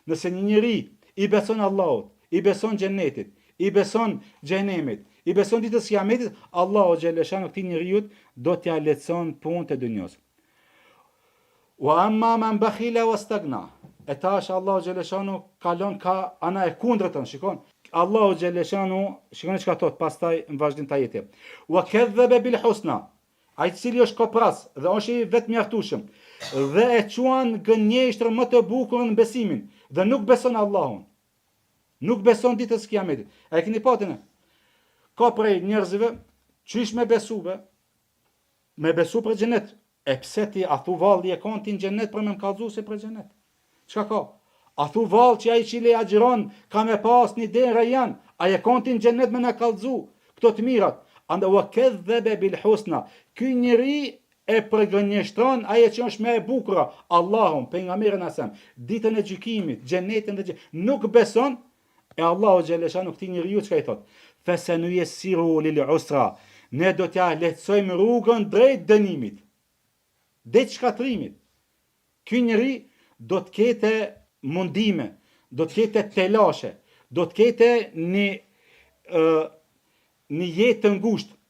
Nëse një njeri i beson Allahut, i beson xhenetit, i beson xhenemit, i beson ditës së Kiametit, Allahu xhaleshanu këtij njeriu do t'ia lehtëson punët e dunjos. Wa amma man bakhila wastagna. E tash Allahu xhaleshanu kalon ka ana e kundërtën, shikon. Allahu xhaleshanu, shikoni çka thot pastaj në vazhdim të ajetit. Wa kadhaba bil husna. Ai cili është kopras dhe është i vetë mjaftueshëm dhe e quan gënjeshtër më të bukurën në besimin dhe nuk beson Allahun. Nuk beson ditës së Kiametit. A e keni patën? Ka prej njerëzve qysh me besu për xhenet. E pse ti a thu valli e kanë ti në xhenet për me më kallëzu se për xhenet? Çka ka? A thu vallë që ai cili agjiron ka me pas një derë janë, a e kanë ti në xhenet me na kallëzu këto të mirat. Andë wa kadhaba bil husna. Ky njeri e përgënjeshtron ajo që është më e bukur, Allahun, pejgamberin asem, ditën e gjykimit, xhenetin dhe nuk beson. E Allahu xhaleshanu këtij njeriu çka i thot? Fasanuyasiru lil usra. Ne do t'ja lehtësojmë rrugën drejt dënimit, drejt shkatrimit. Ky njeri do të ketë mundime, do të ketë telashe, do të ketë një jetë të ngushtë,